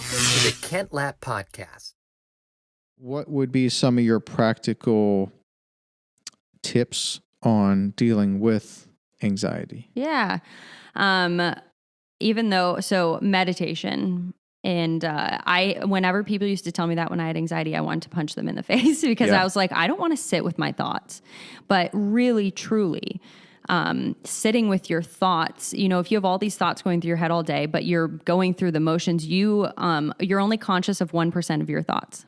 to the Kent Lapp Podcast. What would be some of your practical tips on dealing with anxiety? Yeah. Meditation. And whenever people used to tell me that when I had anxiety, I wanted to punch them in the face because I was like, I don't want to sit with my thoughts. But really, truly, sitting with your thoughts, if you have all these thoughts going through your head all day, but you're going through the motions, you're only conscious of 1% of your thoughts.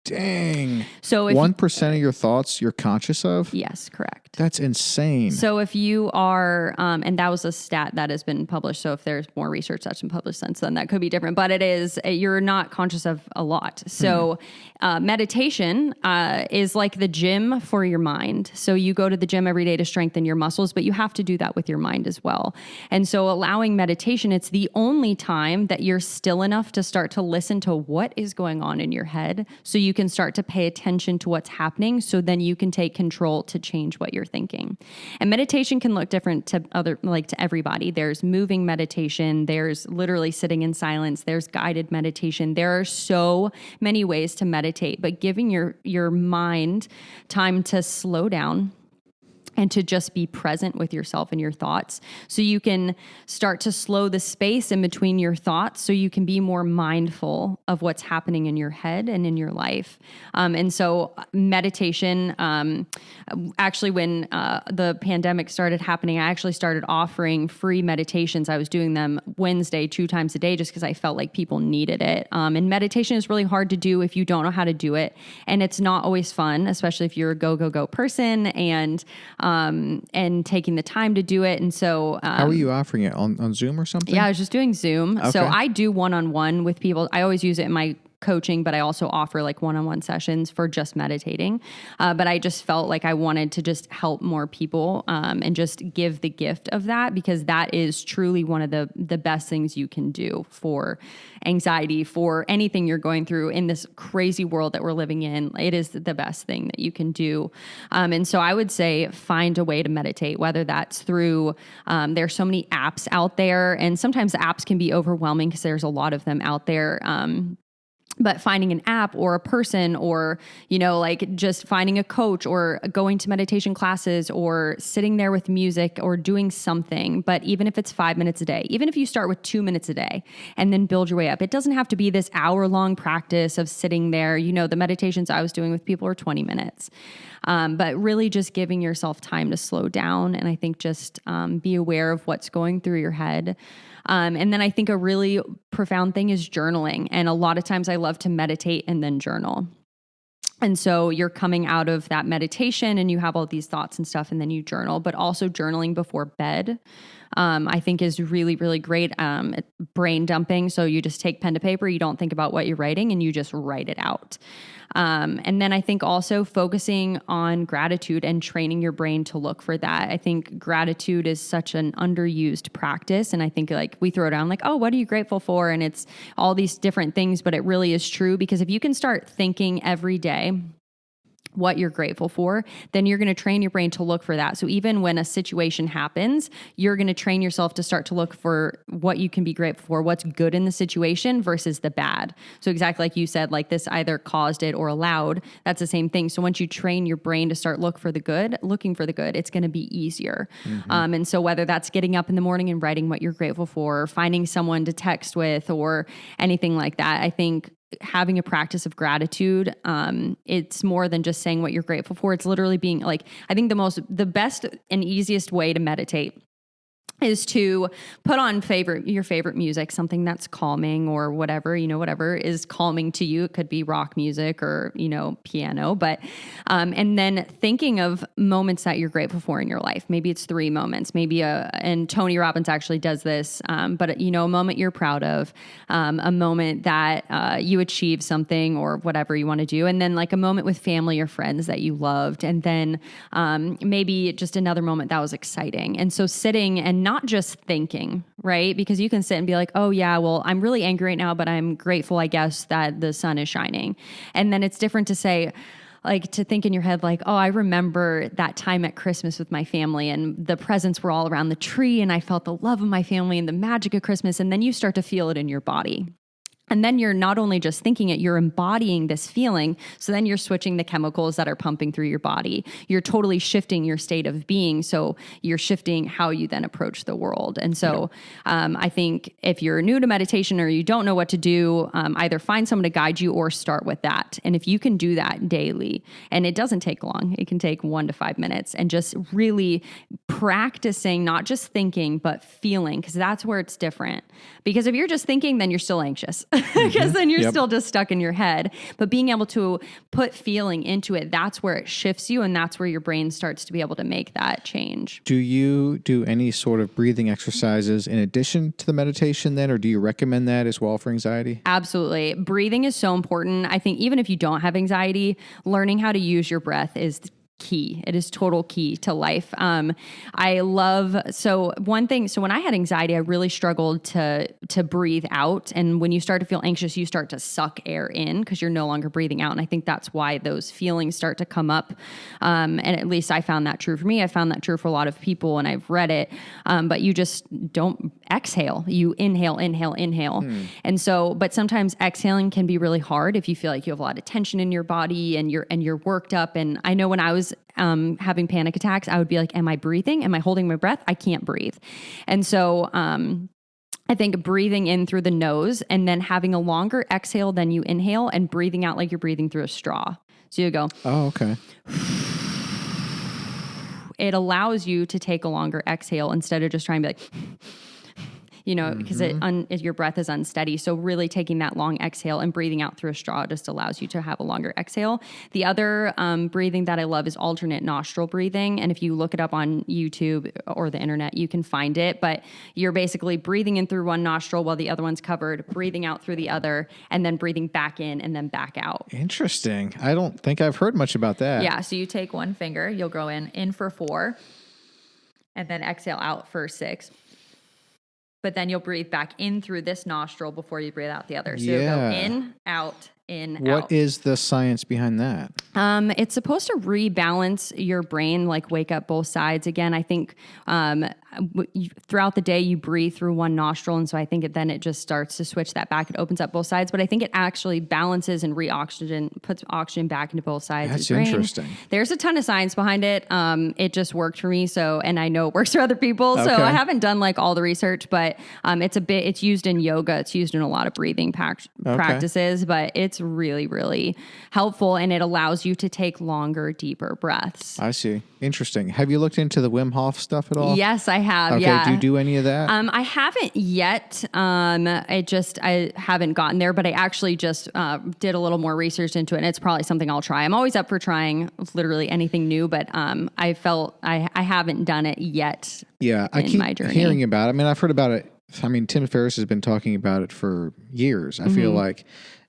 Dang. So if 1% of your thoughts you're conscious of? Yes, correct. That's insane. So if you are, and that was a stat that has been published. So if there's more research that's been published since then, that could be different, but you're not conscious of a lot. So meditation is like the gym for your mind. So you go to the gym every day to strengthen your muscles, but you have to do that with your mind as well. And so allowing meditation, it's the only time that you're still enough to start to listen to what is going on in your head. So you can start to pay attention to what's happening. So then you can take control to change what you're thinking. And meditation can look different to everybody. There's moving meditation. There's literally sitting in silence. There's guided meditation. There are so many ways to meditate, but giving your mind time to slow down and to just be present with yourself and your thoughts. So you can start to slow the space in between your thoughts so you can be more mindful of what's happening in your head and in your life. And so meditation, actually when the pandemic started happening, I actually started offering free meditations. I was doing them Wednesday 2 times a day just because I felt like people needed it. And meditation is really hard to do if you don't know how to do it. And it's not always fun, especially if you're a go person and taking the time to do it. And so, how are you offering it on Zoom or something? Yeah, I was just doing Zoom. Okay. So I do one-on-one with people. I always use it in my coaching, but I also offer like one-on-one sessions for just meditating. But I just felt like I wanted to just help more people and just give the gift of that, because that is truly one of the best things you can do for anxiety, for anything you're going through in this crazy world that we're living in. It is the best thing that you can do. And so I would say find a way to meditate, whether that's through, there's so many apps out there, and sometimes the apps can be overwhelming because there's a lot of them out there. But finding an app or a person or, just finding a coach or going to meditation classes or sitting there with music or doing something. But even if it's 5 minutes a day, even if you start with 2 minutes a day and then build your way up, it doesn't have to be this hour-long practice of sitting there. The meditations I was doing with people are 20 minutes. But really just giving yourself time to slow down. And I think just be aware of what's going through your head. And then I think a really profound thing is journaling. And a lot of times I love to meditate and then journal. And so you're coming out of that meditation and you have all these thoughts and stuff, and then you journal, but also journaling before bed, I think is really, really great. Brain dumping. So you just take pen to paper, you don't think about what you're writing, and you just write it out. And then I think also focusing on gratitude and training your brain to look for that. I think gratitude is such an underused practice. And I think we throw down oh, what are you grateful for? And it's all these different things, but it really is true, because if you can start thinking every day what you're grateful for, then you're going to train your brain to look for that. So even when a situation happens, you're going to train yourself to start to look for what you can be grateful for, what's good in the situation versus the bad. So exactly like you said, this either caused it or allowed, that's the same thing. So once you train your brain to start looking for the good, it's going to be easier. Mm-hmm. And so whether that's getting up in the morning and writing what you're grateful for, or finding someone to text with, or anything like that, I think having a practice of gratitude, it's more than just saying what you're grateful for. It's literally being I think the best and easiest way to meditate is to put on your favorite music, something that's calming or whatever is calming to you. It could be rock music or, piano, but, and then thinking of moments that you're grateful for in your life. Maybe it's 3 moments, and Tony Robbins actually does this, but a moment you're proud of, a moment that, you achieved something or whatever you want to do. And then a moment with family or friends that you loved. And then, maybe just another moment that was exciting. And so sitting and not just thinking, right? Because you can sit and be like, oh yeah, well, I'm really angry right now, but I'm grateful, I guess, that the sun is shining. And then it's different to say, to think in your head, oh, I remember that time at Christmas with my family and the presents were all around the tree and I felt the love of my family and the magic of Christmas. And then you start to feel it in your body. And then you're not only just thinking it, you're embodying this feeling. So then you're switching the chemicals that are pumping through your body. You're totally shifting your state of being. So you're shifting how you then approach the world. And so I think if you're new to meditation or you don't know what to do, either find someone to guide you or start with that. And if you can do that daily, and it doesn't take long, it can take 1 to 5 minutes, and just really practicing, not just thinking, but feeling, because that's where it's different. Because if you're just thinking, then you're still anxious. Because then you're still just stuck in your head. But being able to put feeling into it, that's where it shifts you, and that's where your brain starts to be able to make that change. Do you do any sort of breathing exercises in addition to the meditation then, or do you recommend that as well for anxiety? Absolutely. Breathing is so important. I think even if you don't have anxiety, learning how to use your breath is key. It is total key to life. So when I had anxiety, I really struggled to breathe out. And when you start to feel anxious, you start to suck air in because you're no longer breathing out. And I think that's why those feelings start to come up. And at least I found that true for me. I found that true for a lot of people, and I've read it. But you just don't exhale. You inhale. And so, but sometimes exhaling can be really hard if you feel like you have a lot of tension in your body and you're worked up. And I know when I was having panic attacks, I would be like, am I breathing? Am I holding my breath? I can't breathe. And so I think breathing in through the nose and then having a longer exhale than you inhale, and breathing out like you're breathing through a straw. So you go. Oh, okay. It allows you to take a longer exhale instead of just trying to be like, because your breath is unsteady. So really taking that long exhale and breathing out through a straw just allows you to have a longer exhale. The other breathing that I love is alternate nostril breathing. And if you look it up on YouTube or the internet, you can find it. But you're basically breathing in through one nostril while the other one's covered, breathing out through the other, and then breathing back in and then back out. Interesting. I don't think I've heard much about that. Yeah. So you take one finger, you'll go in for 4, and then exhale out for 6. But then you'll breathe back in through this nostril before you breathe out the other. So you'll go in, out, in, out. What is the science behind that? It's supposed to rebalance your brain, like wake up both sides. Again, I think throughout the day you breathe through one nostril, and so I think then it just starts to switch that back. It opens up both sides, but I think it actually balances and puts oxygen back into both sides. That's of the brain. interesting. There's a ton of science behind it. It just worked for me, and I know it works for other people. So I haven't done like all the research, but it's used in yoga. It's used in a lot of breathing practices, but it's really, really helpful, and it allows you to take longer, deeper breaths. I see. Interesting. Have you looked into the Wim Hof stuff at all? Yes, I have. Okay. Yeah. Do you do any of that? I haven't yet. I haven't gotten there, but I actually just did a little more research into it, and it's probably something I'll try. I'm always up for trying literally anything new, but I haven't done it yet. Yeah, I keep hearing about it. I mean, I've heard about it. I mean, Tim Ferriss has been talking about it for years, I feel like.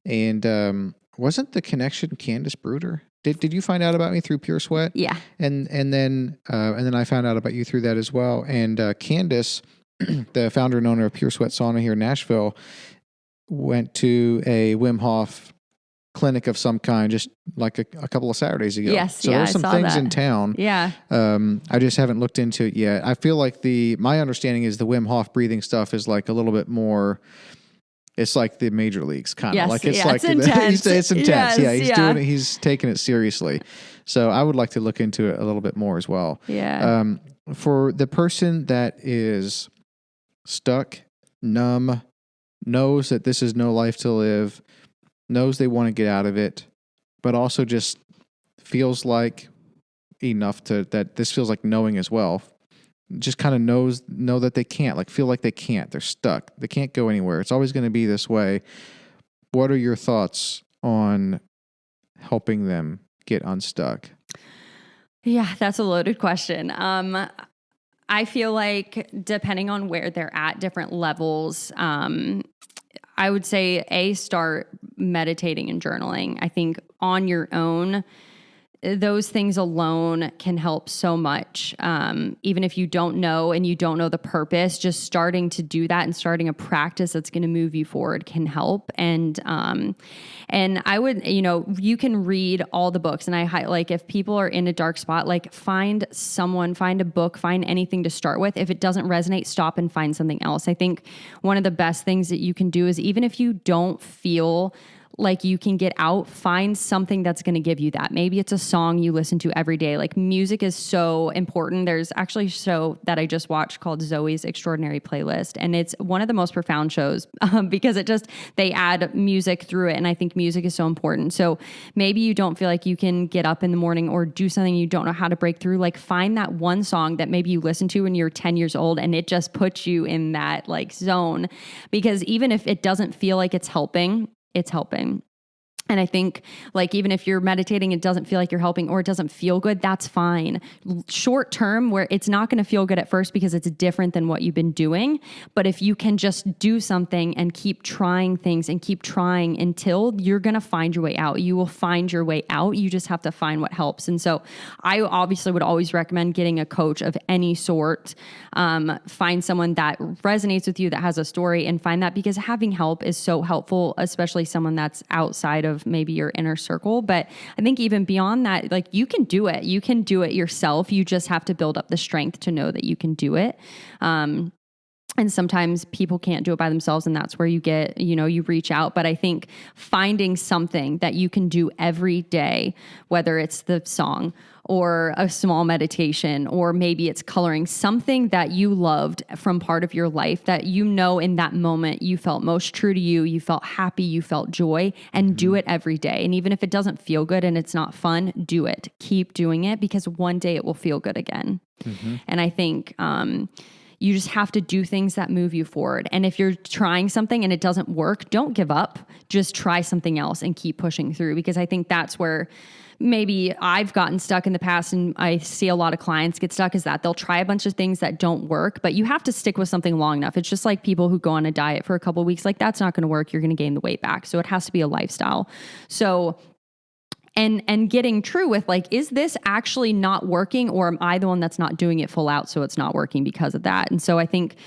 And wasn't the connection Candace Bruder? Did you find out about me through Pure Sweat? Yeah. And then I found out about you through that as well. And Candace, the founder and owner of Pure Sweat Sauna here in Nashville, went to a Wim Hof clinic of some kind just like a couple of Saturdays ago. Yes, so there's some things in town. Yeah. I just haven't looked into it yet. I feel like my understanding is the Wim Hof breathing stuff is like a little bit more. It's like the major leagues, kind of. Yes, like it's it's intense. It's intense. Yes, He's doing it. He's taking it seriously. So I would like to look into it a little bit more as well. Yeah. For the person that is stuck, numb, knows that this is no life to live, knows they want to get out of it, but also just feels like that this feels like knowing as well. Just kind of know that they can't, like feel like they can't. They're stuck. They can't go anywhere. It's always going to be this way. What are your thoughts on helping them get unstuck? Yeah, that's a loaded question. I feel like depending on where they're at, different levels, I would say start meditating and journaling. I think on your own, those things alone can help so much. Even if you don't know and you don't know the purpose, just starting to do that and starting a practice that's going to move you forward can help. And I would, you can read all the books, and like if people are in a dark spot, like find a book, find anything to start with. If it doesn't resonate, stop and find something else. I think one of the best things that you can do is, even if you don't feel like you can get out, find something that's going to give you that. Maybe it's a song you listen to every day. Like music is so important. There's actually a show that I just watched called Zoe's Extraordinary Playlist. And it's one of the most profound shows because they add music through it. And I think music is so important. So maybe you don't feel like you can get up in the morning or do something you don't know how to break through. Like find that one song that maybe you listened to when you're 10 years old and it just puts you in that like zone. Because even if it doesn't feel like it's helping, it's helping. And I think like, even if you're meditating, it doesn't feel like you're helping or it doesn't feel good, that's fine. Short term, where it's not going to feel good at first because it's different than what you've been doing. But if you can just do something and keep trying things and keep trying until you're going to find your way out, you will find your way out. You just have to find what helps. And so I obviously would always recommend getting a coach of any sort. Find someone that resonates with you, that has a story, and find that, because having help is so helpful, especially someone that's outside of maybe your inner circle. But I think even beyond that, like you can do it. You can do it yourself. You just have to build up the strength to know that you can do it. And sometimes people can't do it by themselves, and that's where you get, you reach out. But I think finding something that you can do every day, whether it's the song or a small meditation, or maybe it's coloring, something that you loved from part of your life that in that moment you felt most true to you, you felt happy, you felt joy, and do it every day. And even if it doesn't feel good and it's not fun, do it. Keep doing it, because one day it will feel good again. And I think, you just have to do things that move you forward. And if you're trying something and it doesn't work, don't give up. Just try something else and keep pushing through, because I think that's where maybe I've gotten stuck in the past, and I see a lot of clients get stuck, is that they'll try a bunch of things that don't work, but you have to stick with something long enough. It's just like people who go on a diet for a couple of weeks, like that's not going to work. You're going to gain the weight back. So it has to be a lifestyle. So and getting true with like, is this actually not working, or am I the one that's not doing it full out, so it's not working because of that? And so I think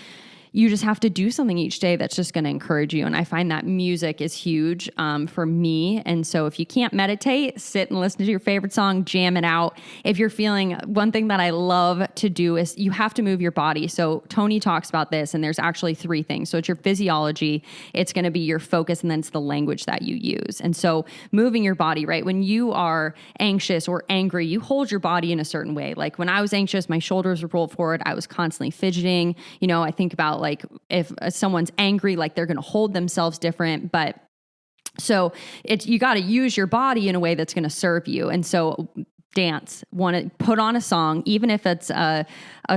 you just have to do something each day that's just going to encourage you. And I find that music is huge for me. And so if you can't meditate, sit and listen to your favorite song, jam it out. If you're feeling, one thing that I love to do is you have to move your body. So Tony talks about this, and there's actually 3 things. So it's your physiology, it's going to be your focus, and then it's the language that you use. And so moving your body, right? When you are anxious or angry, you hold your body in a certain way. Like when I was anxious, my shoulders were rolled forward. I was constantly fidgeting. I think about like if someone's angry, like they're going to hold themselves different. But so you got to use your body in a way that's going to serve you. And so dance, want to put on a song, even if it's a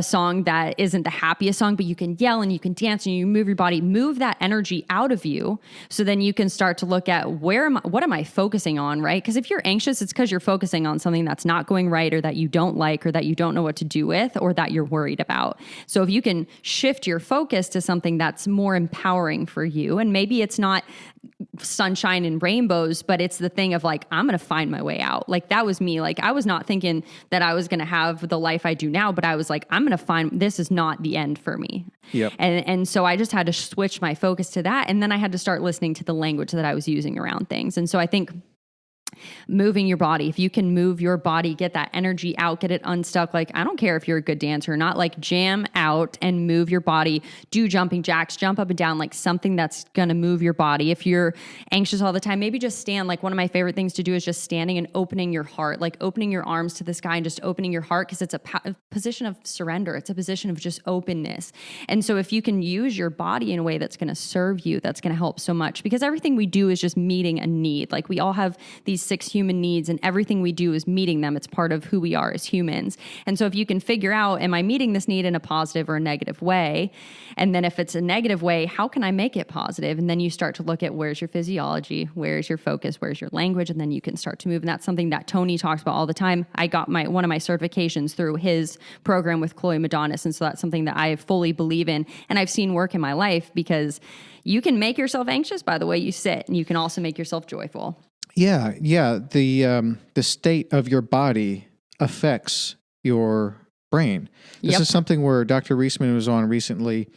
song that isn't the happiest song, but you can yell and you can dance and you move your body, move that energy out of you. So then you can start to look at what am I focusing on, right? Because if you're anxious, it's because you're focusing on something that's not going right, or that you don't like, or that you don't know what to do with, or that you're worried about. So if you can shift your focus to something that's more empowering for you, and maybe it's not sunshine and rainbows, but it's the thing of like, I'm going to find my way out. Like that was me. Like I was not thinking that I was going to have the life I do now, but I was like, I'm going to find, this is not the end for me. Yep. And so I just had to switch my focus to that. And then I had to start listening to the language that I was using around things. And so I think moving your body, if you can move your body, get that energy out, get it unstuck. Like, I don't care if you're a good dancer or not, like jam out and move your body, do jumping jacks, jump up and down, like something that's going to move your body. If you're anxious all the time, maybe just stand. Like one of my favorite things to do is just standing and opening your heart, like opening your arms to the sky and just opening your heart, because it's a position of surrender. It's a position of just openness. And so if you can use your body in a way that's going to serve you, that's going to help so much, because everything we do is just meeting a need. Like we all have these 6 human needs, and everything we do is meeting them. It's part of who we are as humans. And so if you can figure out, am I meeting this need in a positive or a negative way? And then if it's a negative way, how can I make it positive? And then you start to look at where's your physiology, where's your focus, where's your language, and then you can start to move. And that's something that Tony talks about all the time. I got one of my certifications through his program with Chloe Madonis. And so that's something that I fully believe in, and I've seen work in my life, because you can make yourself anxious by the way you sit, and you can also make yourself joyful. Yeah. The state of your body affects your brain. This Yep. is something where Dr. Reisman was on recently,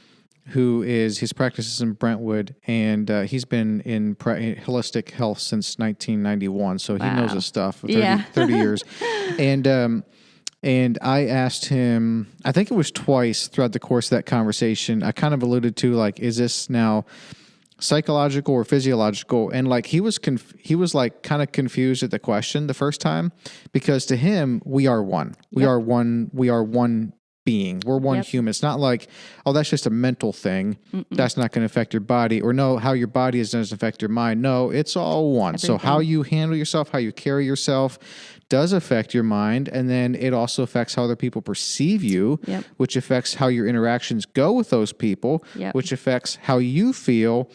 his practice is in Brentwood, and he's been in holistic health since 1991. So he knows Wow. his stuff for 30, Yeah. 30 years. And I asked him, I think it was twice throughout the course of that conversation, I kind of alluded to like, is this now psychological or physiological? And like he was like kind of confused at the question the first time, because to him we are one. We Yep. are one being. We're one Yep. human. It's not like, oh, that's just a mental thing. That's not going to affect your body, or no, how your body is doesn't affect your mind. No, it's all one. So how you handle yourself, how you carry yourself does affect your mind, and then it also affects how other people perceive you, Yep. which affects how your interactions go with those people, Yep. which affects how you feel,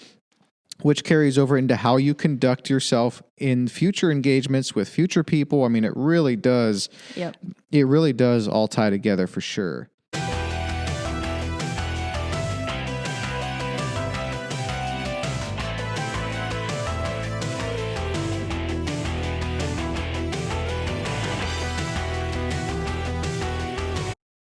which carries over into how you conduct yourself in future engagements with future people. I mean, it really does. Yep. It really does all tie together for sure.